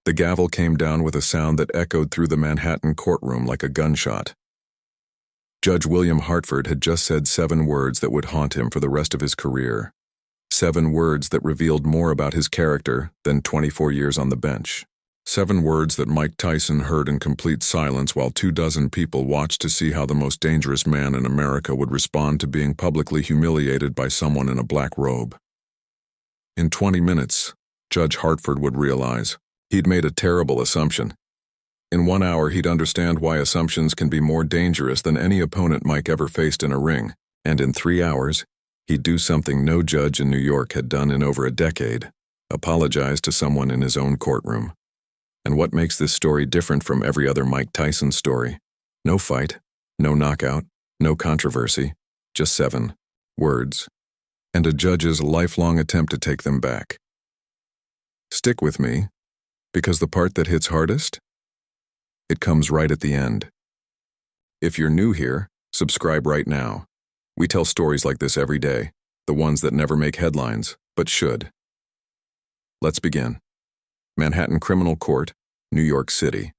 The gavel came down with a sound that echoed through the Manhattan courtroom like a gunshot. Judge William Hartford had just said 7 words that would haunt him for the rest of his career. 7 words that revealed more about his character than 24 years on the bench. 7 words that Mike Tyson heard in complete silence while 24 people watched to see how the most dangerous man in America would respond to being publicly humiliated by someone in a black robe. In 20 minutes, Judge Hartford would realize he'd made a terrible assumption. In 1 hour, he'd understand why assumptions can be more dangerous than any opponent Mike ever faced in a ring, and in 3 hours, he'd do something no judge in New York had done in over a decade: apologize to someone in his own courtroom. And what makes this story different from every other Mike Tyson story? No fight, no knockout, no controversy, just 7 words, and a judge's lifelong attempt to take them back. Stick with me, because the part that hits hardest, it comes right at the end. If you're new here, subscribe right now. We tell stories like this every day, the ones that never make headlines, but should. Let's begin. Manhattan Criminal Court, New York City,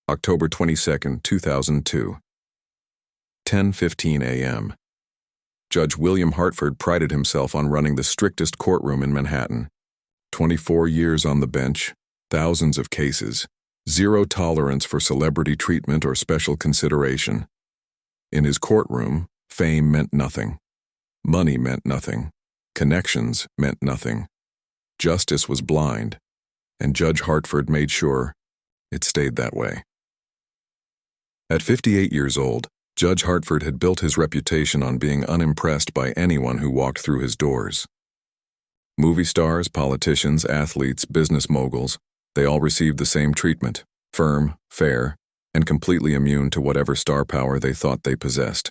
October 22, 2002. 10:15 a.m. Judge William Hartford prided himself on running the strictest courtroom in Manhattan. 24 years on the bench, thousands of cases, 0 tolerance for celebrity treatment or special consideration. In his courtroom, fame meant nothing. Money meant nothing. Connections meant nothing. Justice was blind, and Judge Hartford made sure it stayed that way. At 58 years old, Judge Hartford had built his reputation on being unimpressed by anyone who walked through his doors. Movie stars, politicians, athletes, business moguls, they all received the same treatment: firm, fair, and completely immune to whatever star power they thought they possessed.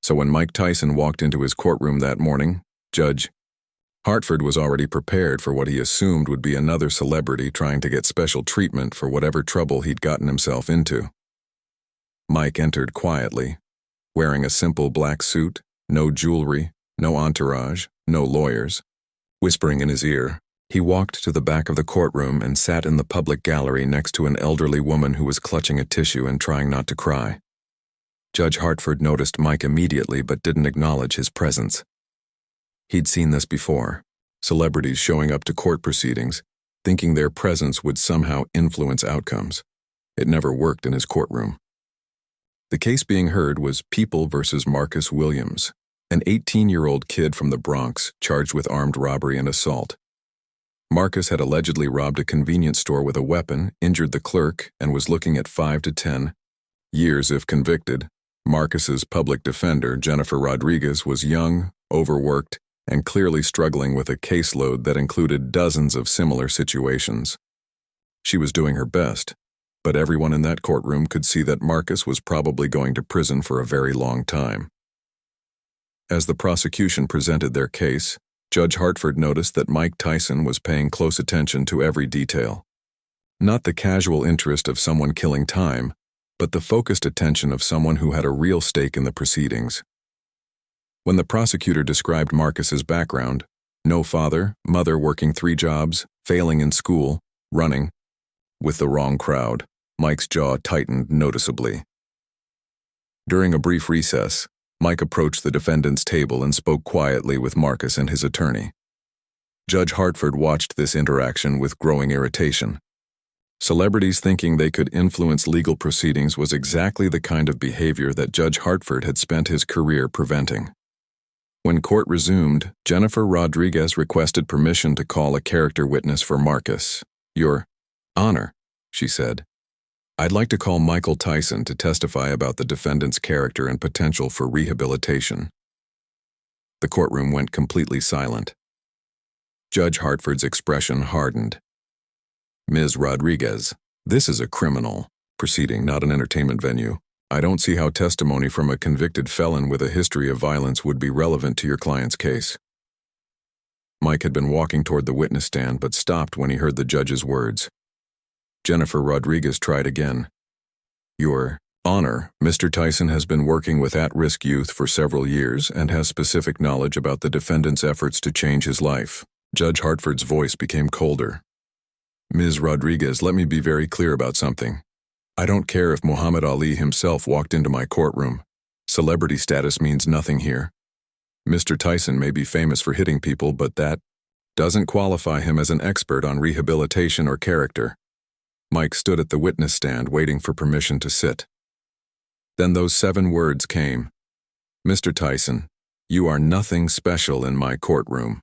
So when Mike Tyson walked into his courtroom that morning, Judge Hartford was already prepared for what he assumed would be another celebrity trying to get special treatment for whatever trouble he'd gotten himself into. Mike entered quietly, wearing a simple black suit, no jewelry, no entourage, no lawyers. Whispering in his ear, he walked to the back of the courtroom and sat in the public gallery next to an elderly woman who was clutching a tissue and trying not to cry. Judge Hartford noticed Mike immediately but didn't acknowledge his presence. He'd seen this before: celebrities showing up to court proceedings, thinking their presence would somehow influence outcomes. It never worked in his courtroom. The case being heard was People versus Marcus Williams, an 18-year-old kid from the Bronx charged with armed robbery and assault. Marcus had allegedly robbed a convenience store with a weapon, injured the clerk, and was looking at 5 to 10 years if convicted. Marcus's public defender, Jennifer Rodriguez, was young, overworked, and clearly struggling with a caseload that included dozens of similar situations. She was doing her best, but everyone in that courtroom could see that Marcus was probably going to prison for a very long time. As the prosecution presented their case, Judge Hartford noticed that Mike Tyson was paying close attention to every detail. Not the casual interest of someone killing time, but the focused attention of someone who had a real stake in the proceedings. When the prosecutor described Marcus's background, no father, mother working 3 jobs, failing in school, running with the wrong crowd, Mike's jaw tightened noticeably. During a brief recess, Mike approached the defendant's table and spoke quietly with Marcus and his attorney. Judge Hartford watched this interaction with growing irritation. Celebrities thinking they could influence legal proceedings was exactly the kind of behavior that Judge Hartford had spent his career preventing. When court resumed, Jennifer Rodriguez requested permission to call a character witness for Marcus. "Your Honor," she said, "I'd like to call Michael Tyson to testify about the defendant's character and potential for rehabilitation." The courtroom went completely silent. Judge Hartford's expression hardened. "Ms. Rodriguez, this is a criminal proceeding, not an entertainment venue. I don't see how testimony from a convicted felon with a history of violence would be relevant to your client's case." Mike had been walking toward the witness stand but stopped when he heard the judge's words. Jennifer Rodriguez tried again. "Your Honor, Mr. Tyson has been working with at-risk youth for several years and has specific knowledge about the defendant's efforts to change his life." Judge Hartford's voice became colder. Ms. Rodriguez, let me be very clear about something. I don't care if Muhammad Ali himself walked into my courtroom. Celebrity status means nothing here. Mr. Tyson may be famous for hitting people, but that doesn't qualify him as an expert on rehabilitation or character. Mike stood at the witness stand waiting for permission to sit. Then those 7 words came. Mr. Tyson, you are nothing special in my courtroom.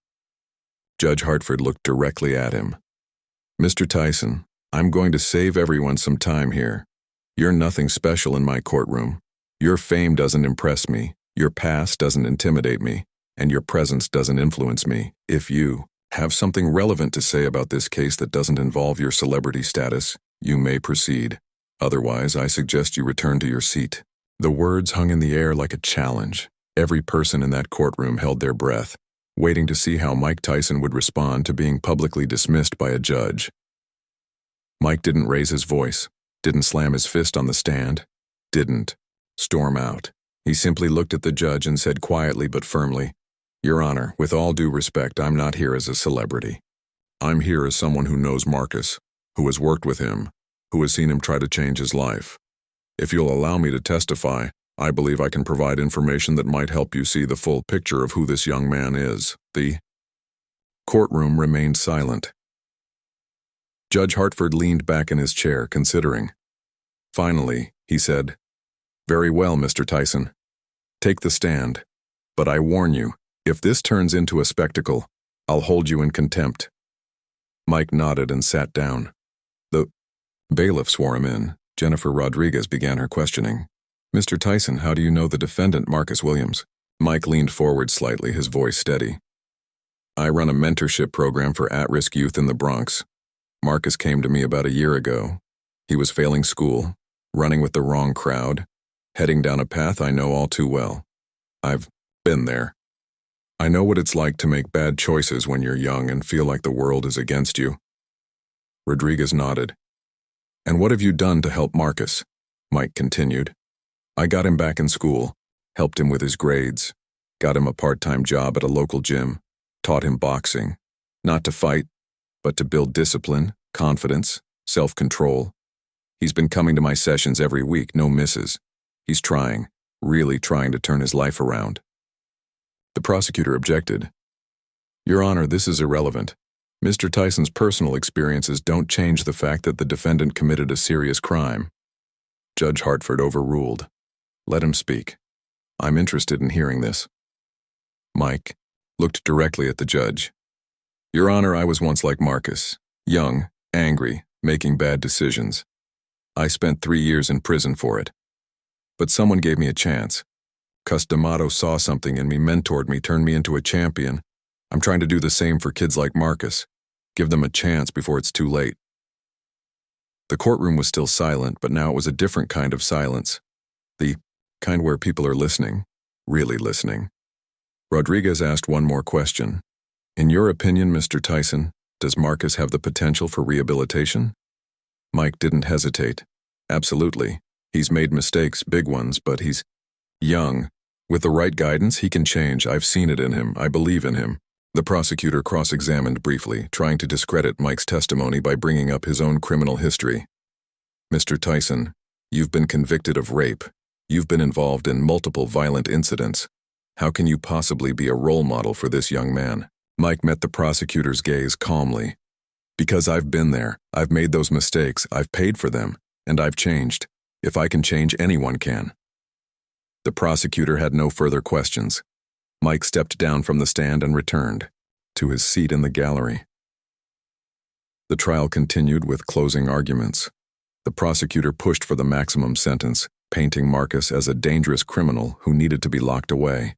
Judge Hartford looked directly at him. Mr. Tyson, I'm going to save everyone some time here. You're nothing special in my courtroom. Your fame doesn't impress me, your past doesn't intimidate me, and your presence doesn't influence me. If you have something relevant to say about this case that doesn't involve your celebrity status, you may proceed. Otherwise, I suggest you return to your seat. The words hung in the air like a challenge. Every person in that courtroom held their breath, waiting to see how Mike Tyson would respond to being publicly dismissed by a judge. Mike didn't raise his voice, didn't slam his fist on the stand, didn't storm out. He simply looked at the judge and said quietly but firmly, Your Honor, with all due respect, I'm not here as a celebrity. I'm here as someone who knows Marcus, who has worked with him, who has seen him try to change his life. If you'll allow me to testify, I believe I can provide information that might help you see the full picture of who this young man is. The courtroom remained silent. Judge Hartford leaned back in his chair, considering. Finally, he said, Very well, Mr. Tyson. Take the stand. But I warn you, if this turns into a spectacle, I'll hold you in contempt. Mike nodded and sat down. The bailiff swore him in. Jennifer Rodriguez began her questioning. Mr. Tyson, how do you know the defendant, Marcus Williams? Mike leaned forward slightly, his voice steady. I run a mentorship program for at-risk youth in the Bronx. Marcus came to me about a year ago. He was failing school, running with the wrong crowd, heading down a path I know all too well. I've been there. I know what it's like to make bad choices when you're young and feel like the world is against you. Rodriguez nodded. And what have you done to help Marcus? Mike continued. I got him back in school, helped him with his grades, got him a part-time job at a local gym, taught him boxing, not to fight, but to build discipline, confidence, self-control. He's been coming to my sessions every week, no misses. He's trying, really trying to turn his life around. The prosecutor objected. Your Honor, this is irrelevant. Mr. Tyson's personal experiences don't change the fact that the defendant committed a serious crime. Judge Hartford overruled. Let him speak. I'm interested in hearing this. Mike looked directly at the judge. Your Honor, I was once like Marcus, young, angry, making bad decisions. I spent 3 years in prison for it. But someone gave me a chance. Customato saw something in me, mentored me, turned me into a champion. I'm trying to do the same for kids like Marcus. Give them a chance before it's too late. The courtroom was still silent, but now it was a different kind of silence. The kind where people are listening, really listening. Rodriguez asked one more question. In your opinion, Mr. Tyson, does Marcus have the potential for rehabilitation? Mike didn't hesitate. Absolutely. He's made mistakes, big ones, but he's young. With the right guidance, he can change. I've seen it in him. I believe in him. The prosecutor cross-examined briefly, trying to discredit Mike's testimony by bringing up his own criminal history. Mr. Tyson, you've been convicted of rape. You've been involved in multiple violent incidents. How can you possibly be a role model for this young man? Mike met the prosecutor's gaze calmly. Because I've been there, I've made those mistakes, I've paid for them, and I've changed. If I can change, anyone can. The prosecutor had no further questions. Mike stepped down from the stand and returned to his seat in the gallery. The trial continued with closing arguments. The prosecutor pushed for the maximum sentence, painting Marcus as a dangerous criminal who needed to be locked away.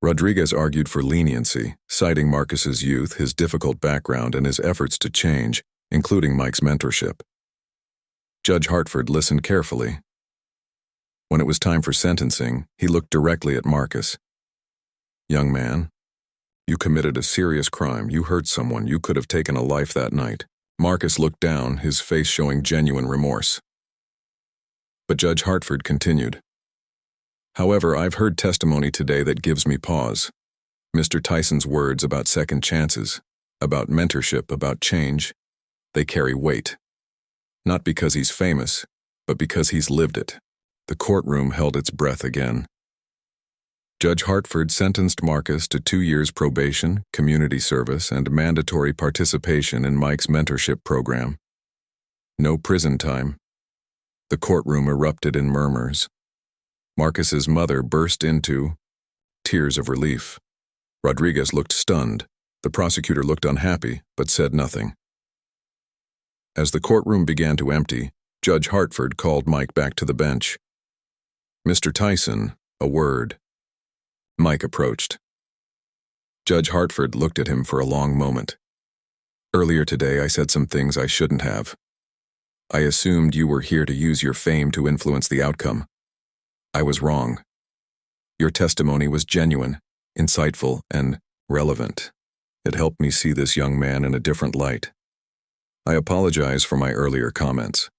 Rodriguez argued for leniency, citing Marcus's youth, his difficult background, and his efforts to change, including Mike's mentorship. Judge Hartford listened carefully. When it was time for sentencing, he looked directly at Marcus. Young man, you committed a serious crime. You hurt someone. You could have taken a life that night. Marcus looked down, his face showing genuine remorse. But Judge Hartford continued. However, I've heard testimony today that gives me pause. Mr. Tyson's words about second chances, about mentorship, about change. They carry weight. Not because he's famous, but because he's lived it. The courtroom held its breath again. Judge Hartford sentenced Marcus to 2 years probation, community service, and mandatory participation in Mike's mentorship program. No prison time. The courtroom erupted in murmurs. Marcus's mother burst into tears of relief. Rodriguez looked stunned. The prosecutor looked unhappy, but said nothing. As the courtroom began to empty, Judge Hartford called Mike back to the bench. "Mr. Tyson, a word." Mike approached. Judge Hartford looked at him for a long moment. "Earlier today I said some things I shouldn't have. I assumed you were here to use your fame to influence the outcome. I was wrong. Your testimony was genuine, insightful, and relevant. It helped me see this young man in a different light. I apologize for my earlier comments."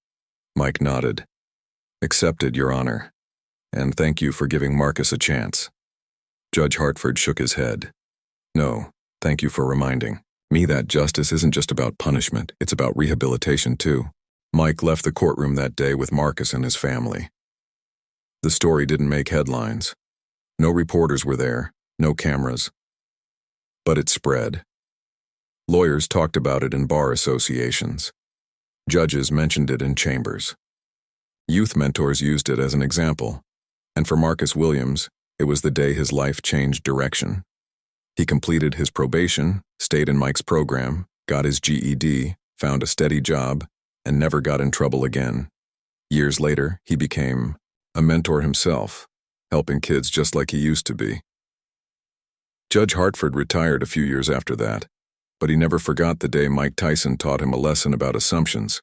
Mike nodded. "Accepted, Your Honor. And thank you for giving Marcus a chance." Judge Hartford shook his head. "No, thank you for reminding me that justice isn't just about punishment, it's about rehabilitation too." Mike left the courtroom that day with Marcus and his family. The story didn't make headlines. No reporters were there, no cameras. But it spread. Lawyers talked about it in bar associations. Judges mentioned it in chambers. Youth mentors used it as an example. And for Marcus Williams, it was the day his life changed direction. He completed his probation, stayed in Mike's program, got his GED, found a steady job, and never got in trouble again. Years later, he became a mentor himself, helping kids just like he used to be. Judge Hartford retired a few years after that, but he never forgot the day Mike Tyson taught him a lesson about assumptions.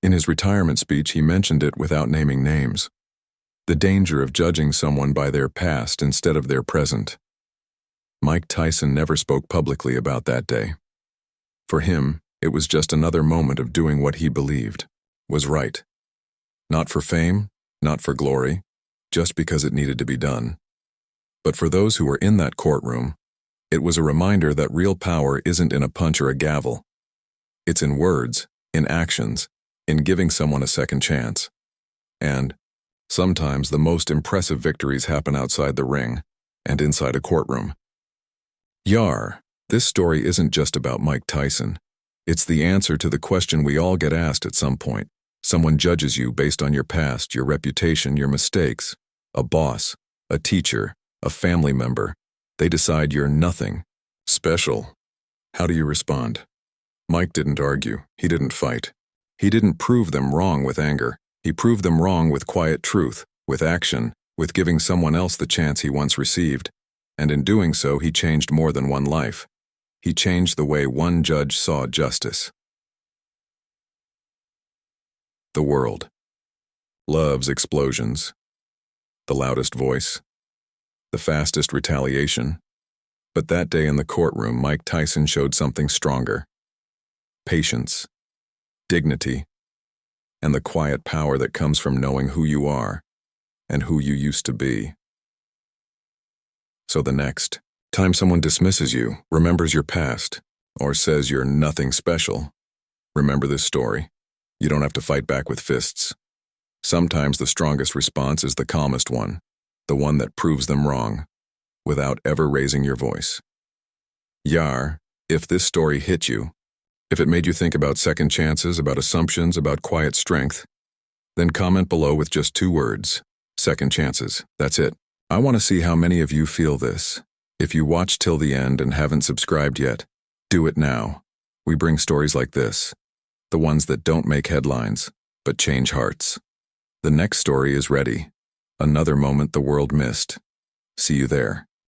In his retirement speech, he mentioned it without naming names. The danger of judging someone by their past instead of their present. Mike Tyson never spoke publicly about that day. For him, it was just another moment of doing what he believed was right. Not for fame, not for glory, just because it needed to be done. But for those who were in that courtroom, it was a reminder that real power isn't in a punch or a gavel. It's in words, in actions, in giving someone a second chance. And sometimes the most impressive victories happen outside the ring and inside a courtroom. Yar, this story isn't just about Mike Tyson. It's the answer to the question we all get asked at some point. Someone judges you based on your past, your reputation, your mistakes. A boss, a teacher, a family member. They decide you're nothing special. How do you respond? Mike didn't argue. He didn't fight. He didn't prove them wrong with anger. He proved them wrong with quiet truth, with action, with giving someone else the chance he once received. And in doing so, he changed more than one life. He changed the way one judge saw justice. The world loves explosions. The loudest voice. The fastest retaliation. But that day in the courtroom, Mike Tyson showed something stronger. Patience. Dignity. And the quiet power that comes from knowing who you are and who you used to be. So the next time someone dismisses you, remembers your past, or says you're nothing special, remember this story. You don't have to fight back with fists. Sometimes the strongest response is the calmest one, the one that proves them wrong, without ever raising your voice. Yar, if this story hit you, if it made you think about second chances, about assumptions, about quiet strength, then comment below with just 2 words, second chances. That's it. I want to see how many of you feel this. If you watched till the end and haven't subscribed yet, do it now. We bring stories like this, the ones that don't make headlines, but change hearts. The next story is ready. Another moment the world missed. See you there.